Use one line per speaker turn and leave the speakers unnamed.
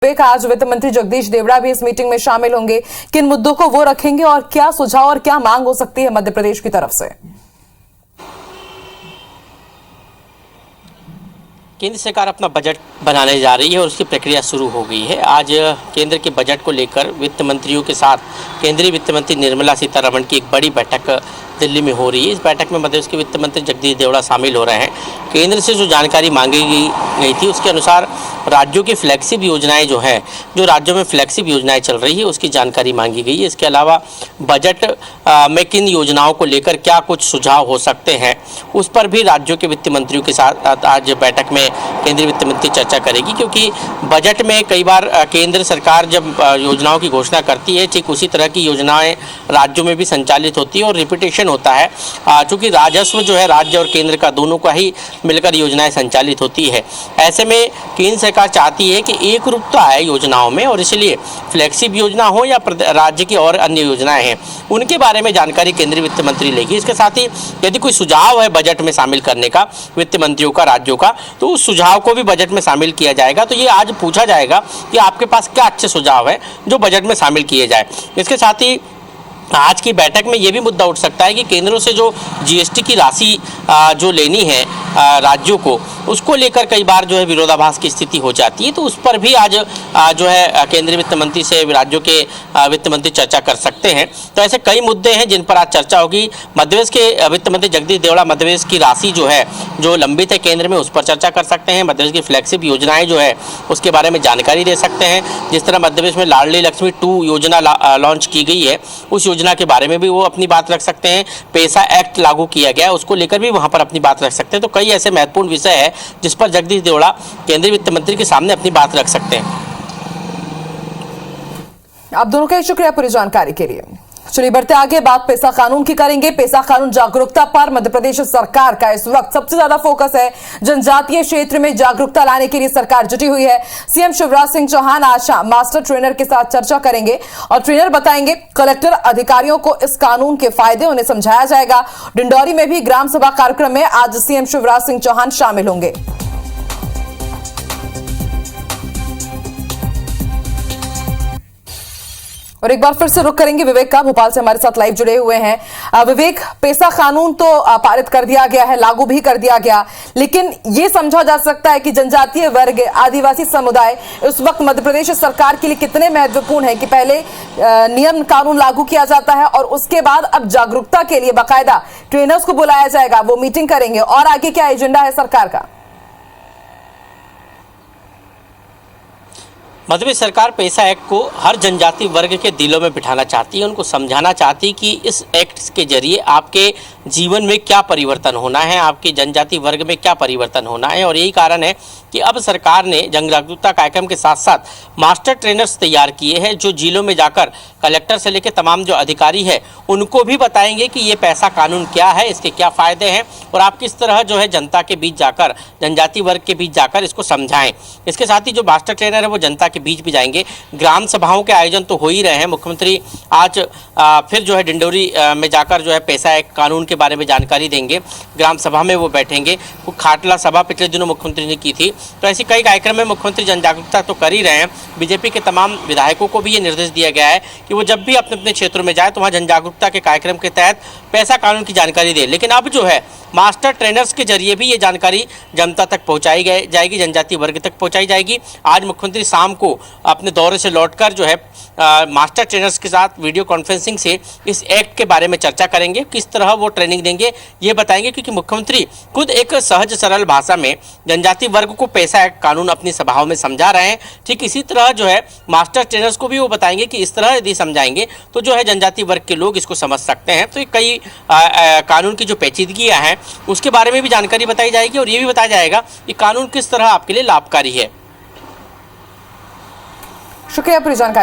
आज वित्त मंत्री जगदीश देवड़ा भी इस मीटिंग में शामिल होंगे। किन मुद्दों को वो रखेंगे और क्या सुझाव और क्या मांग हो सकती है मध्य प्रदेश की तरफ से?
केंद्र सरकार अपना बजट बनाने जा रही है और उसकी प्रक्रिया शुरू हो गई है। आज केंद्र के बजट को लेकर वित्त मंत्रियों के साथ केंद्रीय वित्त मंत्री निर्मला सीतारमण की एक बड़ी बैठक दिल्ली में हो रही है। इस बैठक में मध्य प्रदेश के वित्त मंत्री जगदीश देवड़ा शामिल हो रहे हैं। केंद्र से जो जानकारी मांगी गई थी उसके अनुसार राज्यों की फ्लैगशिप योजनाएं जो राज्यों में फ्लैगशिप योजनाएं चल रही है उसकी जानकारी मांगी गई है। इसके अलावा बजट में किन योजनाओं को लेकर क्या कुछ सुझाव हो सकते हैं उस पर भी राज्यों के वित्त मंत्रियों के साथ आज बैठक में केंद्रीय वित्त मंत्री चर्चा करेगी, क्योंकि बजट में कई बार केंद्र सरकार जब योजनाओं की घोषणा करती है ठीक उसी तरह की योजनाएं राज्यों में भी संचालित होती है और रिपीटेशन होता है, चूँकि राजस्व जो है राज्य और केंद्र का दोनों का ही मिलकर योजनाएं संचालित होती है। ऐसे में केंद्र सरकार चाहती है कि एक रूपता है योजनाओं में और इसलिए फ्लैगशिप योजना हो या राज्य की और अन्य योजनाएं हैं उनके बारे में जानकारी केंद्रीय वित्त मंत्री लेगी। इसके साथ ही यदि कोई सुझाव है बजट में शामिल करने का वित्त मंत्रियों का राज्यों का, तो उस सुझाव को भी बजट में शामिल किया जाएगा। तो ये आज पूछा जाएगा कि आपके पास क्या अच्छे सुझाव है जो बजट में शामिल किए जाए। इसके साथ ही आज की बैठक में ये भी मुद्दा उठ सकता है कि केंद्रों से जो जीएसटी की राशि जो लेनी है राज्यों को, उसको लेकर कई बार जो है विरोधाभास की स्थिति हो जाती है। तो उस पर भी आज जो है केंद्रीय वित्त मंत्री से राज्यों के वित्त मंत्री चर्चा कर सकते हैं। तो ऐसे कई मुद्दे हैं जिन पर आज चर्चा होगी। मध्य प्रदेश के वित्त मंत्री जगदीश देवड़ा मध्य प्रदेश की राशि जो लंबित है केंद्र में उस पर चर्चा कर सकते हैं। मध्य प्रदेश की फ्लैगशिप योजनाएं जो है उसके बारे में जानकारी दे सकते हैं। जिस तरह मध्य प्रदेश में लाडली लक्ष्मी 2 योजना लॉन्च की गई है उस योजना के बारे में भी वो अपनी बात रख सकते हैं। पैसा एक्ट लागू किया गया उसको लेकर भी वहां पर अपनी बात रख सकते हैं। तो कई ऐसे महत्वपूर्ण विषय है जिस पर जगदीश देवड़ा केंद्रीय वित्त मंत्री के सामने अपनी बात रख सकते हैं।
आप दोनों का शुक्रिया पूरी जानकारी के लिए। चलिए बढ़ते आगे, बात पेसा कानून की करेंगे। पेसा कानून जागरूकता पर मध्य प्रदेश सरकार का इस वक्त सबसे ज्यादा फोकस है। जनजातीय क्षेत्र में जागरूकता लाने के लिए सरकार जुटी हुई है। सीएम शिवराज सिंह चौहान आज शाम मास्टर ट्रेनर के साथ चर्चा करेंगे और ट्रेनर बताएंगे कलेक्टर अधिकारियों को इस कानून के फायदे उन्हें समझाया जाएगा। डिंडौरी में भी ग्राम सभा कार्यक्रम में आज सीएम शिवराज सिंह चौहान शामिल होंगे। और एक बार फिर से रुख करेंगे विवेक का, भोपाल से हमारे साथ लाइव जुड़े हुए हैं। विवेक, पेसा कानून तो पारित कर दिया गया है, लागू भी कर दिया गया, लेकिन यह समझा जा सकता है कि जनजातीय वर्ग, आदिवासी समुदाय इस वक्त मध्य प्रदेश सरकार के लिए कितने महत्वपूर्ण है कि पहले नियम कानून लागू किया जाता है और उसके बाद अब जागरूकता के लिए बाकायदा ट्रेनर्स को बुलाया जाएगा, वो मीटिंग करेंगे और आगे क्या एजेंडा है सरकार का?
मध्य प्रदेश सरकार पेसा एक्ट को हर जनजाति वर्ग के दिलों में बिठाना चाहती है, उनको समझाना चाहती है कि इस एक्ट के जरिए आपके जीवन में क्या परिवर्तन होना है, आपके जनजाति वर्ग में क्या परिवर्तन होना है। और यही कारण है कि अब सरकार ने जन जागरूकता कार्यक्रम के साथ साथ मास्टर ट्रेनर्स तैयार किए हैं जो जिलों में जाकर कलेक्टर से लेकर तमाम जो अधिकारी है उनको भी बताएंगे कि ये पैसा कानून क्या है, इसके क्या फ़ायदे हैं और आप किस तरह जो है जनता के बीच जाकर, जनजाति वर्ग के बीच जाकर इसको समझाएं। इसके साथ ही जो मास्टर ट्रेनर है वो जनता के बीच भी जाएंगे। ग्राम सभाओं के आयोजन तो हो ही रहे हैं। मुख्यमंत्री आज फिर जो है डिंडौरी में जाकर जो है पेसा एक्ट कानून के बारे में जानकारी देंगे। ग्राम सभा में वो बैठेंगे। वो खाटला सभा पिछले दिनों मुख्यमंत्री ने की थी। तो ऐसी कई कार्यक्रम में मुख्यमंत्री जन जागरूकता तो कर ही रहे हैं। बीजेपी के तमाम विधायकों को भी ये निर्देश दिया गया है कि वो जब भी अपने अपने क्षेत्रों में जाए तो वहाँ जन जागरूकता के कार्यक्रम के तहत पैसा कानून की जानकारी दे। लेकिन अब जो है मास्टर ट्रेनर्स के जरिए भी ये जानकारी जनता तक पहुंचाई जाएगी, जनजाति वर्ग तक पहुंचाई जाएगी। आज मुख्यमंत्री शाम को अपने दौरे से लौटकर जो है मास्टर ट्रेनर्स के साथ वीडियो कॉन्फ्रेंसिंग से इस एक्ट के बारे में चर्चा करेंगे, किस तरह वो ट्रेनिंग देंगे ये बताएंगे, क्योंकि मुख्यमंत्री खुद एक सहज सरल भाषा में जनजाति वर्ग को पैसा एक्ट कानून अपनी सभाओं में समझा रहे हैं। ठीक इसी तरह जो है मास्टर ट्रेनर्स को भी वो बताएंगे कि इस तरह यदि समझाएंगे तो जो है जनजाति वर्ग के लोग इसको समझ सकते हैं। तो कई कानून की जो पेचीदगियाँ हैं उसके बारे में भी जानकारी बताई जाएगी और ये भी बताया जाएगा कि कानून किस तरह आपके लिए लाभकारी है।
शुक्रिया पूरी जानकारी।